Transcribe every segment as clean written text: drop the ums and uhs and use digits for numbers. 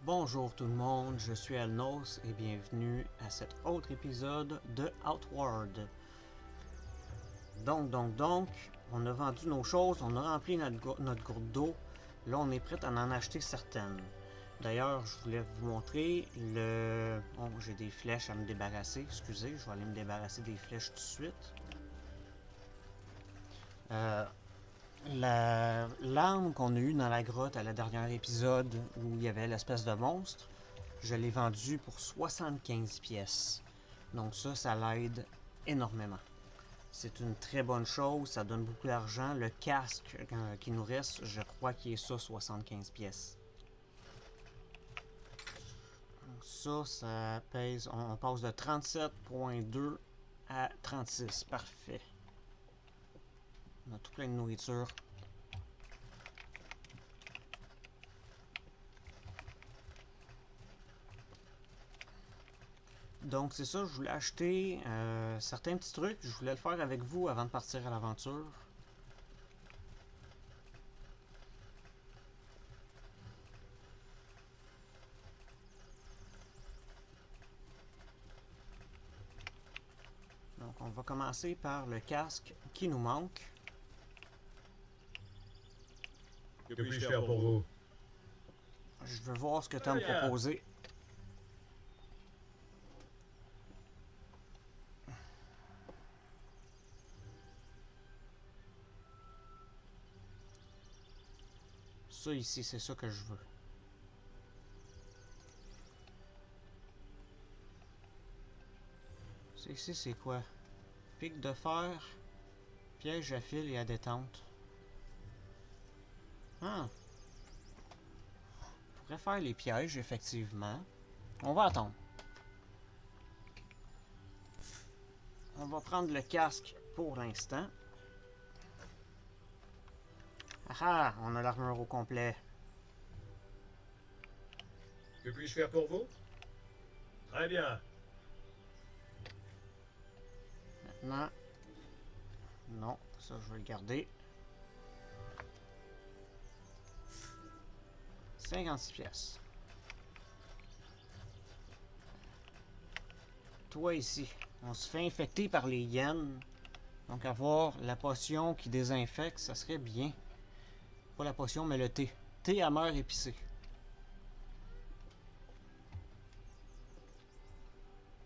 Bonjour tout le monde, je suis Alnos et bienvenue à cet autre épisode de Outward. Donc, on a vendu nos choses, on a rempli notre gourde d'eau, là on est prêt à en acheter certaines. D'ailleurs, je voulais vous montrer le... Bon, j'ai des flèches à me débarrasser, excusez, je vais aller me débarrasser des flèches tout de suite. L'arme qu'on a eue dans la grotte à la dernière épisode où il y avait l'espèce de monstre, je l'ai vendue pour 75 pièces. Donc ça l'aide énormément. C'est une très bonne chose, ça donne beaucoup d'argent. Le casque qui nous reste, je crois qu'il est ça, 75 pièces. Donc ça pèse, on passe de 37,2 à 36, parfait. On a tout plein de nourriture. Donc c'est ça, je voulais acheter certains petits trucs. Je voulais le faire avec vous avant de partir à l'aventure. Donc on va commencer par le casque qui nous manque. Que puis-je faire pour vous? Je veux voir ce que tu as à me proposer. Ça ici, c'est ça que je veux. Ça ici, c'est quoi? Pic de fer, piège à fil et à détente. Ah! On pourrait faire les pièges, effectivement. On va attendre. On va prendre le casque pour l'instant. Ah! On a l'armure au complet. Que puis-je faire pour vous? Très bien. Maintenant... Non, ça je vais le garder. 56 pièces. Toi ici, on se fait infecter par les hyènes. Donc avoir la potion qui désinfecte, ça serait bien. Pas la potion, mais le thé. Thé amer épicé.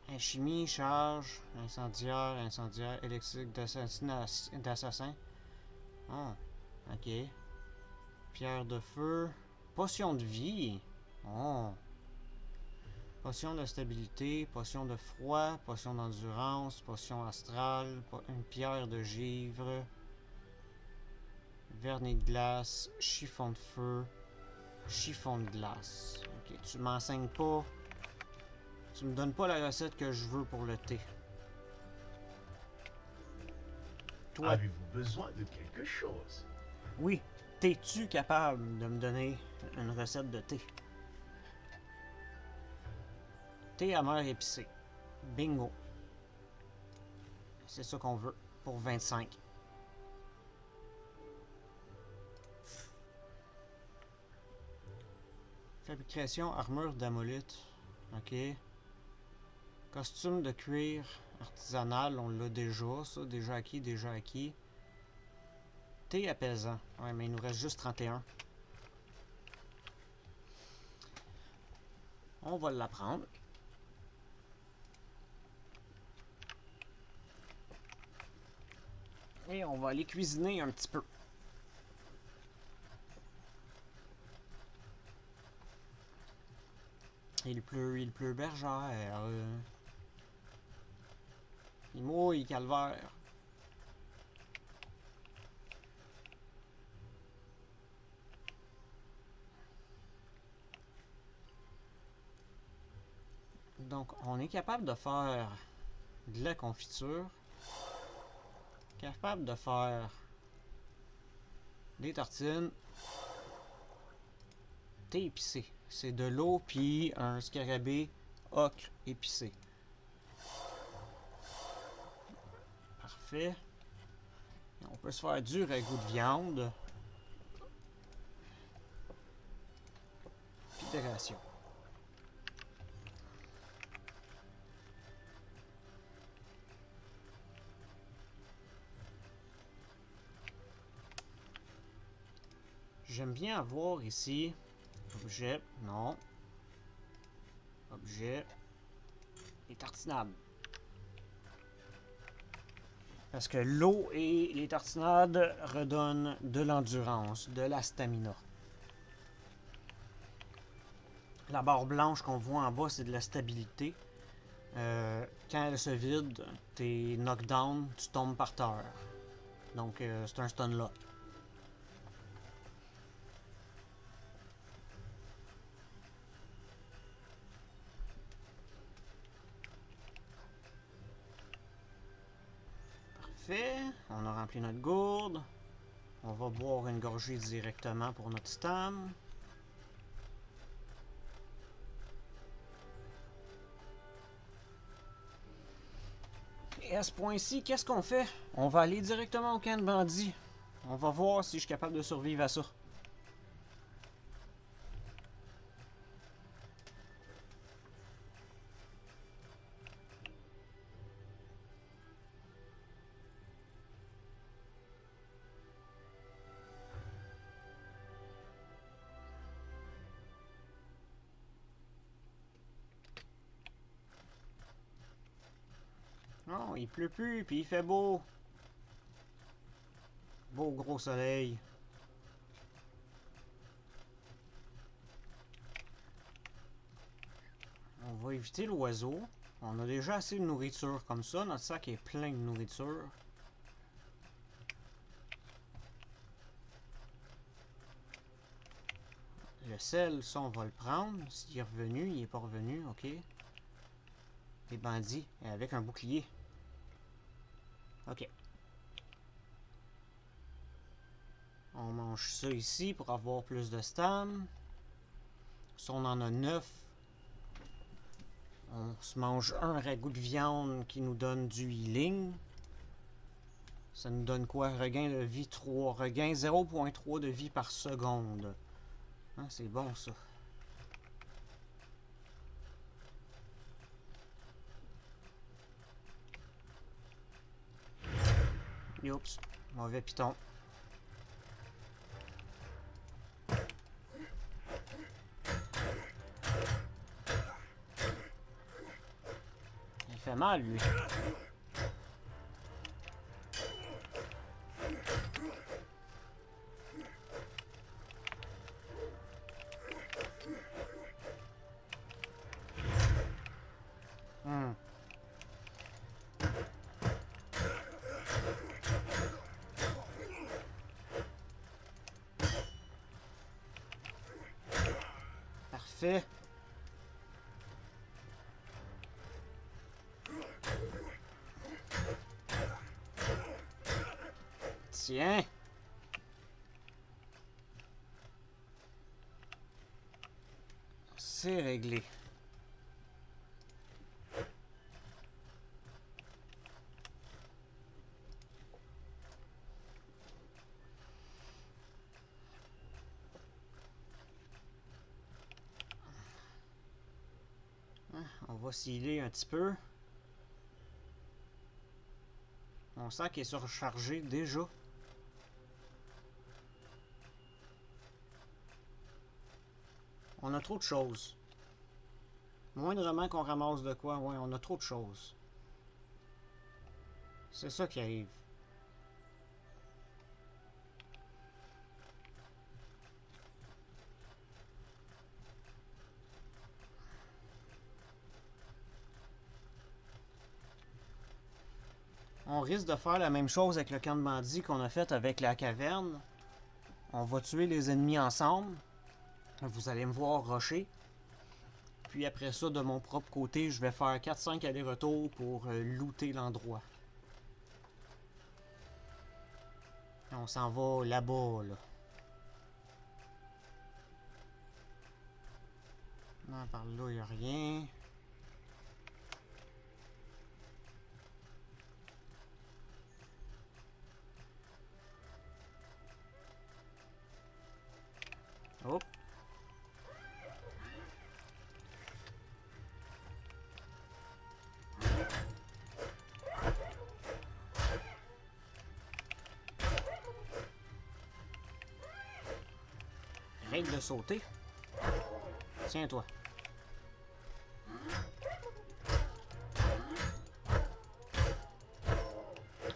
Alchimie, charge, incendiaire, électrique d'assassin. Oh, ok. Pierre de feu. Potion de vie. Oh. Potion de stabilité, potion de froid, potion d'endurance, potion astrale, une pierre de givre, vernis de glace, chiffon de feu, chiffon de glace. Ok, tu m'enseignes pas. Tu me donnes pas la recette que je veux pour le thé. Toi. Avez-vous besoin de quelque chose? Oui. T'es-tu capable de me donner une recette de thé? Thé amer épicé. Bingo. C'est ça qu'on veut pour 25. Fabrication armure d'amolite. Ok. Costume de cuir artisanal, on l'a déjà, ça. Déjà acquis. Thé apaisant. Ouais, mais il nous reste juste 31. On va l'apprendre. Et on va aller cuisiner un petit peu. Il pleut bergère. Il mouille, calvaire. Donc, on est capable de faire de la confiture. Capable de faire des tartines. Thé épicé. C'est de l'eau puis un scarabée ocre épicé. Parfait. Et on peut se faire du ragoût de viande. Puis de ration. J'aime bien avoir ici... Objet, non. Objet... Les tartinables. Parce que l'eau et les tartinades redonnent de l'endurance, de la stamina. La barre blanche qu'on voit en bas, c'est de la stabilité. Quand elle se vide, t'es knockdown, tu tombes par terre. Donc c'est un stun là. Parfait. On a rempli notre gourde. On va boire une gorgée directement pour notre stam. Et à ce point-ci, qu'est-ce qu'on fait? On va aller directement au camp de bandits. On va voir si je suis capable de survivre à ça. Non, il pleut plus, puis il fait beau. Beau gros soleil. On va éviter l'oiseau. On a déjà assez de nourriture comme ça. Notre sac est plein de nourriture. Le sel, ça, on va le prendre. S'il est revenu, il est pas revenu, ok. Les bandits, avec un bouclier. Ok. On mange ça ici pour avoir plus de stam. Si on en a 9, on se mange un ragoût de viande qui nous donne du healing. Ça nous donne quoi? Regain de vie 3. Regain 0.3 de vie par seconde. Hein, c'est bon ça. Oups, mauvais piton. Il fait mal lui. Parfait. Tiens. C'est réglé. On va sealer un petit peu. Mon sac est surchargé déjà. On a trop de choses. Moindrement qu'on ramasse de quoi, ouais, on a trop de choses. C'est ça qui arrive. On risque de faire la même chose avec le camp de bandits qu'on a fait avec la caverne. On va tuer les ennemis ensemble. Vous allez me voir rusher. Puis après ça, de mon propre côté, je vais faire 4-5 allers-retours pour looter l'endroit. On s'en va là-bas, là. Non, par là, il n'y a rien. Hop. Arrête de sauter. Tiens-toi.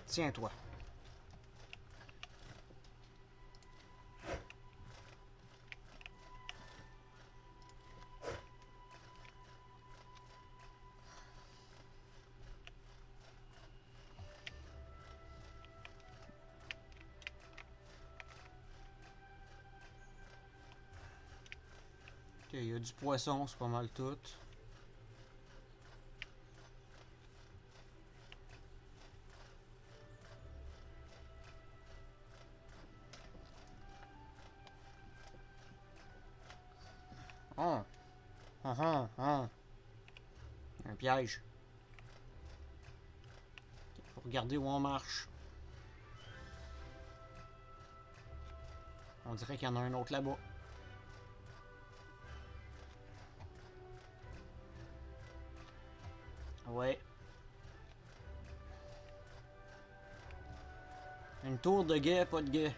Tiens-toi. Ok, il y a du poisson, c'est pas mal tout. Oh! Un piège. Faut regarder où on marche. On dirait qu'il y en a un autre là-bas. Ouais. Une tour de guet, pas de guet.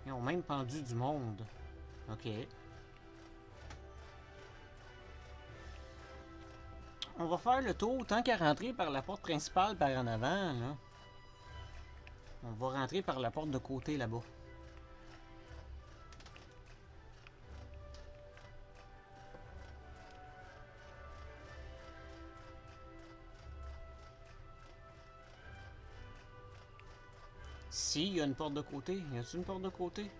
Ils ont même pendu du monde. Ok. On va faire le tour tant qu'à rentrer par la porte principale par en avant, là. On va rentrer par la porte de côté là-bas. Si, il y a une porte de côté. Y a-t-il une porte de côté?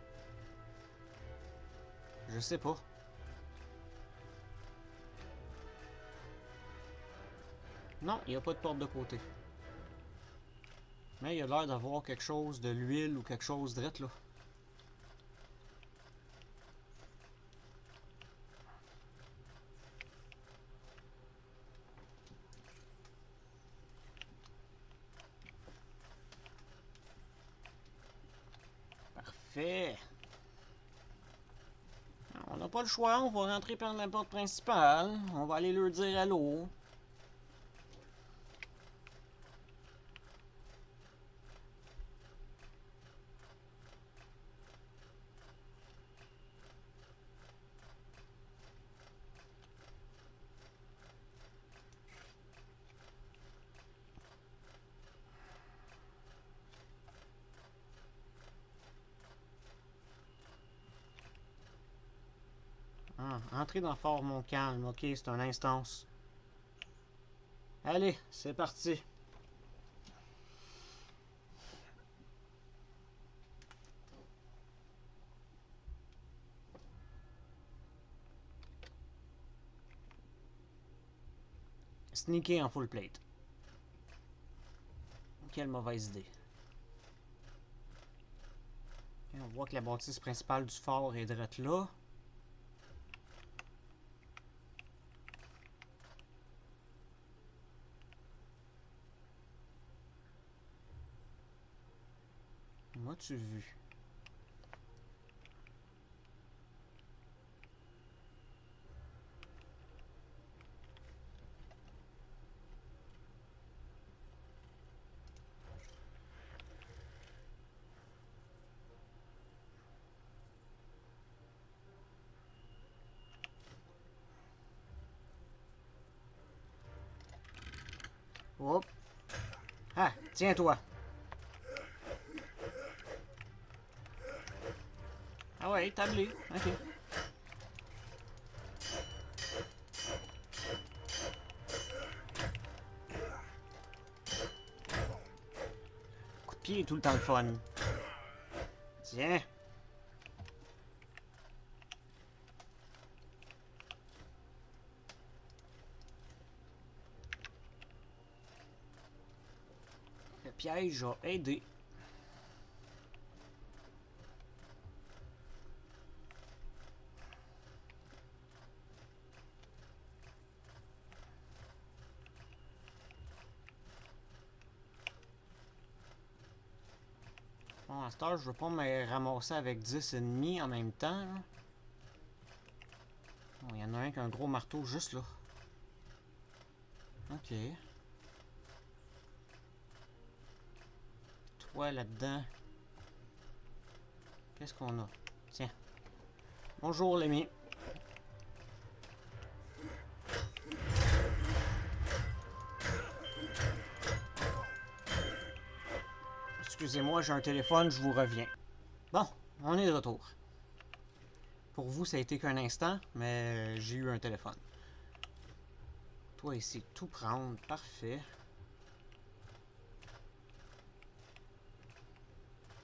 Je sais pas. Non, il n'y a pas de porte de côté. Mais il y a l'air d'avoir quelque chose de l'huile ou quelque chose drette là. Parfait. On n'a pas le choix, on va rentrer par la porte principale. On va aller leur dire allô. Ah, entrer dans Fort Montcalm. Ok, c'est une instance. Allez, c'est parti. Sneaker en full plate. Quelle mauvaise idée. Et on voit que la bâtisse principale du fort est drette là. M'as-tu vu? Hop. Ah, tiens-toi. Ah ouais, tablé. Ok. Coup de pied est tout le temps le fun. Tiens. Le piège a aidé. Bon, à cette heure, je veux pas me ramasser avec 10 ennemis en même temps. Bon, il y en a un qui a un gros marteau juste là. Ok. quoi là-dedans? Qu'est-ce qu'on a? Tiens. Bonjour, l'ami. Excusez-moi, j'ai un téléphone, je vous reviens. Bon, on est de retour. Pour vous, ça a été qu'un instant, mais j'ai eu un téléphone. Toi ici, tout prendre, parfait.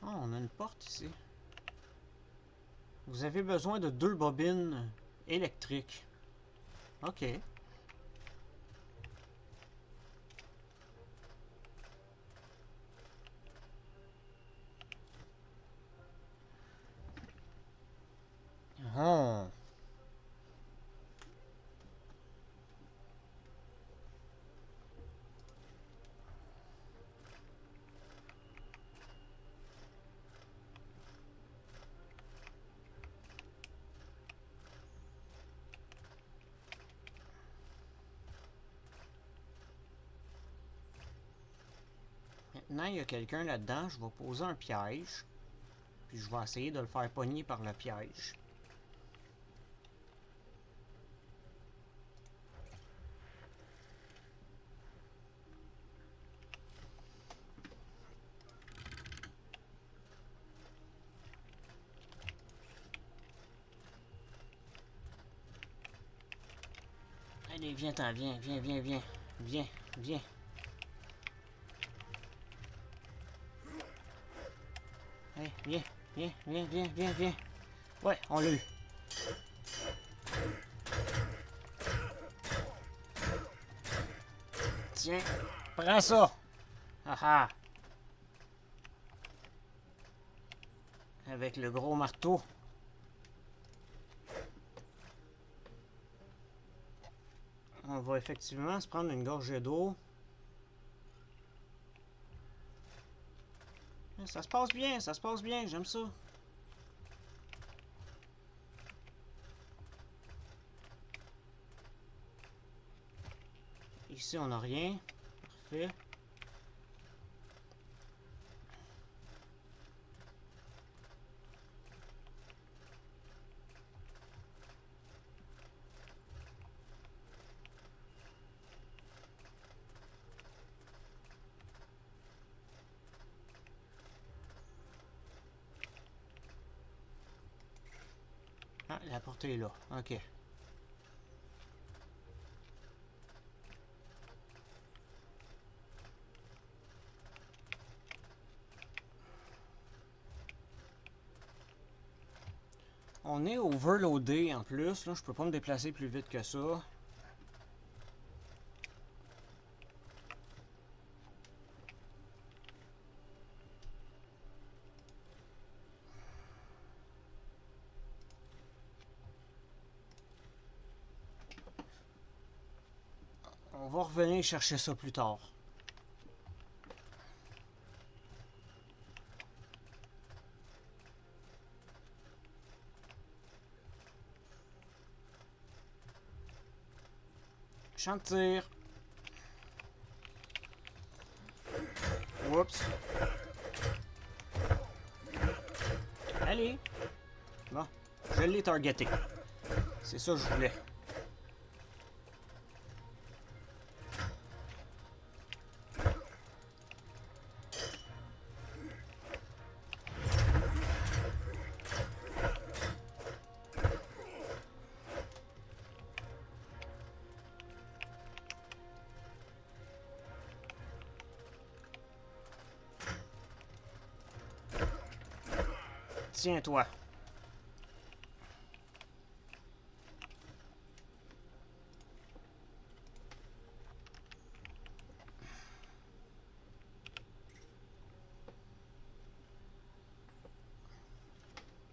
Oh, on a une porte ici. Vous avez besoin de 2 bobines électriques. Ok. Oh. Maintenant, il y a quelqu'un là-dedans. Je vais poser un piège. Puis je vais essayer de le faire pogner par le piège. Allez, viens-t'en, viens, viens, viens, viens. Viens, viens. Allez, viens, viens, viens, viens, viens, viens. Ouais, on l'a eu. Tiens, prends ça. Ah ah. Avec le gros marteau. On va effectivement se prendre une gorgée d'eau. Ça se passe bien, j'aime ça. Ici, on n'a rien. Parfait. Ah, la portée est là. Ok. On est overloadé en plus. Là, je peux pas me déplacer plus vite que ça. On va revenir chercher ça plus tard. Champ de tir. Oups. Allez. Bon, je l'ai targeté. C'est ça que je voulais. Tiens-toi.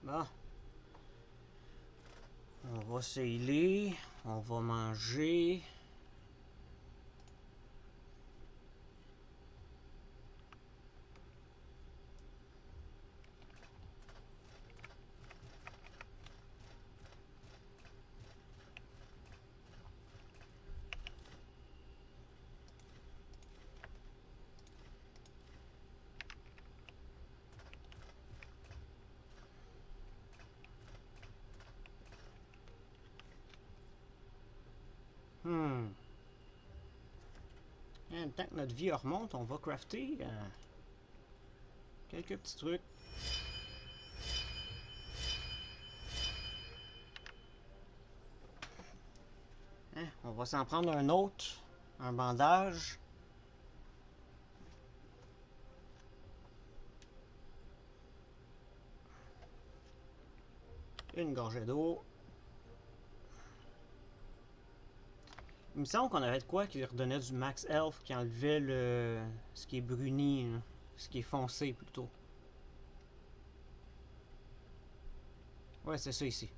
Bon. On va s'ailer. On va manger. même temps que notre vie remonte, on va crafter quelques petits trucs. Hein, on va s'en prendre un autre, un bandage. Une gorgée d'eau. Il me semble qu'on avait de quoi qui redonnait du max health, qui enlevait le ce qui est bruni, là. Ce qui est foncé plutôt. Ouais, c'est ça ici.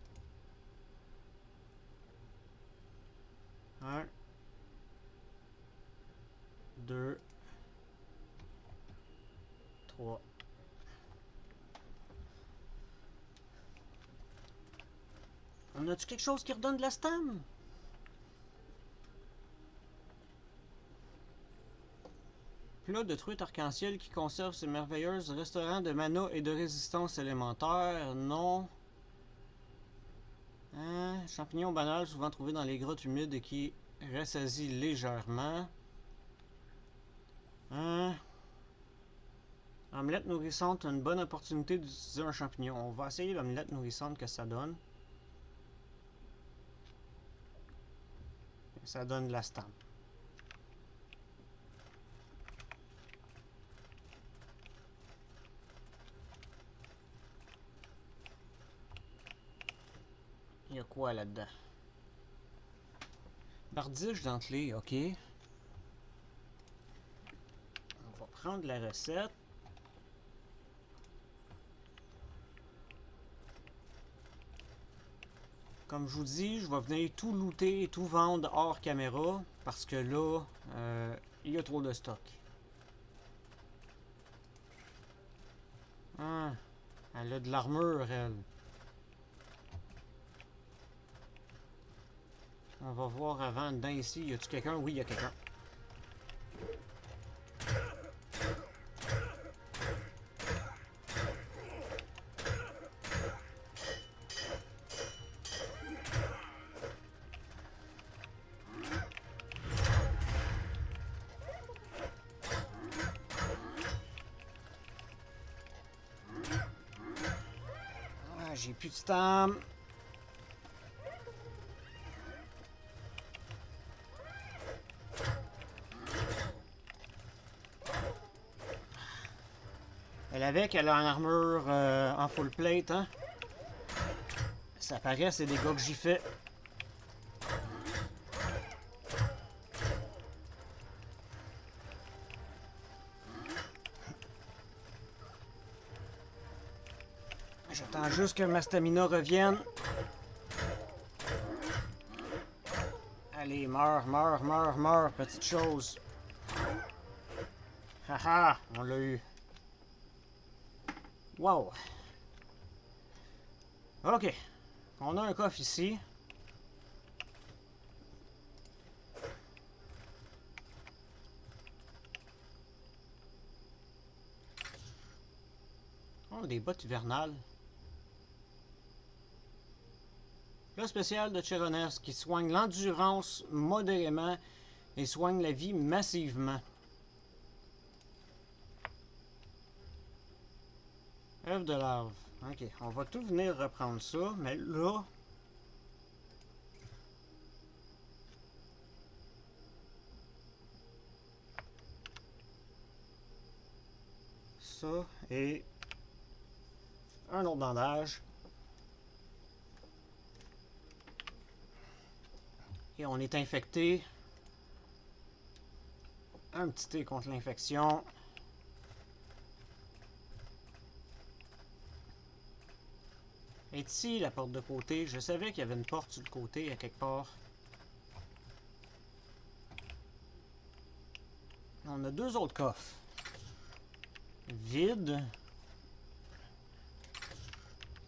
1, 2, 3. On a-tu quelque chose qui redonne de la stam? Plat de truite arc-en-ciel qui conserve ses merveilleuses restaurants de mana et de résistance élémentaire. Non. Hein? Champignon banal souvent trouvé dans les grottes humides et qui rassasie légèrement. Hein? Omelette nourrissante, une bonne opportunité d'utiliser un champignon. On va essayer l'omelette nourrissante que ça donne. Ça donne de la stamp. Il y a quoi là-dedans? Bardiche dentelée, ok. On va prendre la recette. Comme je vous dis, je vais venir tout looter et tout vendre hors caméra parce que là, il y a trop de stock. Ah, elle a de l'armure, elle. On va voir avant, dedans ici. Y a-tu quelqu'un? Oui, il y a quelqu'un. Ah, j'ai plus de stam. Elle a une armure en full plate, hein? Ça paraît, c'est des dégâts que j'y fais. J'attends juste que ma stamina revienne. Allez, meurs, meurs, meurs, meurs, petite chose. Haha, on l'a eu. Wow. Ok. On a un coffre ici. Oh, des bottes hivernales. Le spécial de Cherones qui soigne l'endurance modérément et soigne la vie massivement. Œuf de larve. Ok, on va tout venir reprendre ça, mais là... Ça et... un autre bandage. Et on est infecté. Un petit thé contre l'infection. Et ici, la porte de côté. Je savais qu'il y avait une porte sur le côté, à quelque part. On a deux autres coffres. Vide.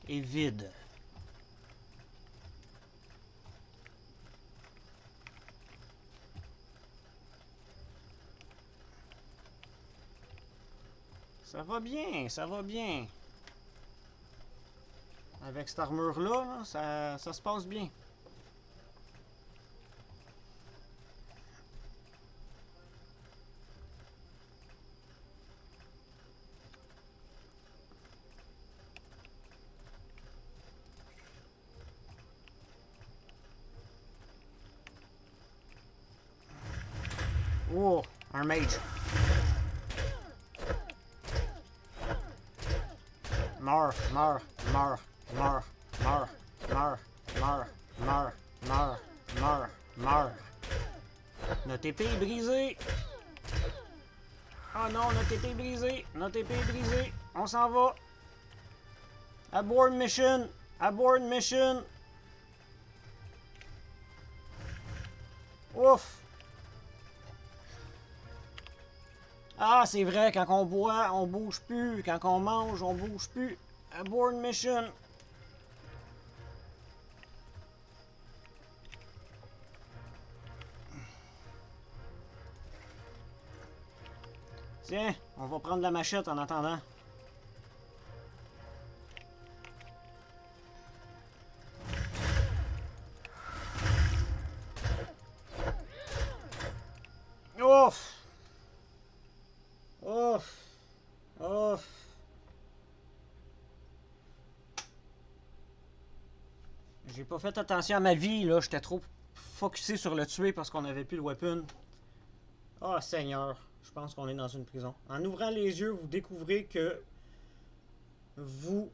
Et vide. Ça va bien, ça va bien. Avec cette armure-là, ça se passe bien. Oh, un mage. Meurs, meurs, meurs, meurs, meurs, meurs, meurs, meurs, meurs, meurs, meurs. Notre épée est brisée. Oh non, notre épée est brisée. Notre épée est brisée. On s'en va. Abort mission. Abort mission. Ouf. Ah, c'est vrai, quand on boit, on bouge plus. Quand on mange, on bouge plus. Abort mission. Tiens, on va prendre la machette en attendant. Ouf! Ouf! Ouf! J'ai pas fait attention à ma vie, là. J'étais trop focusé sur le tuer parce qu'on avait plus le weapon. Oh, Seigneur. Je pense qu'on est dans une prison. En ouvrant les yeux, vous découvrez que vous...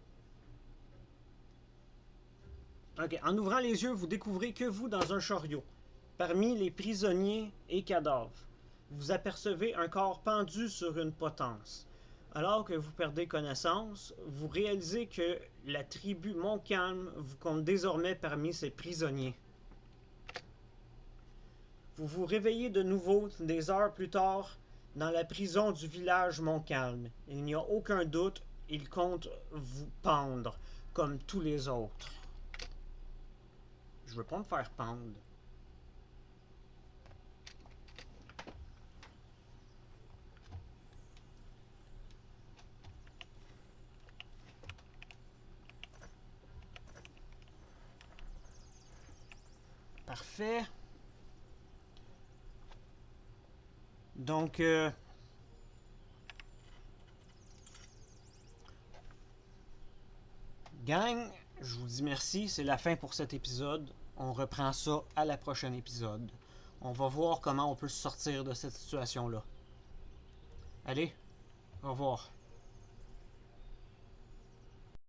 Ok, en ouvrant les yeux, vous découvrez que vous dans un chariot. Parmi les prisonniers et cadavres, vous apercevez un corps pendu sur une potence. Alors que vous perdez connaissance, vous réalisez que la tribu Montcalm vous compte désormais parmi ses prisonniers. Vous vous réveillez de nouveau des heures plus tard dans la prison du village Montcalm. Il n'y a aucun doute, il compte vous pendre comme tous les autres. Je veux pas me faire pendre. Parfait. Donc, gang, je vous dis merci. C'est la fin pour cet épisode. On reprend ça à la prochaine épisode. On va voir comment on peut se sortir de cette situation-là. Allez, au revoir.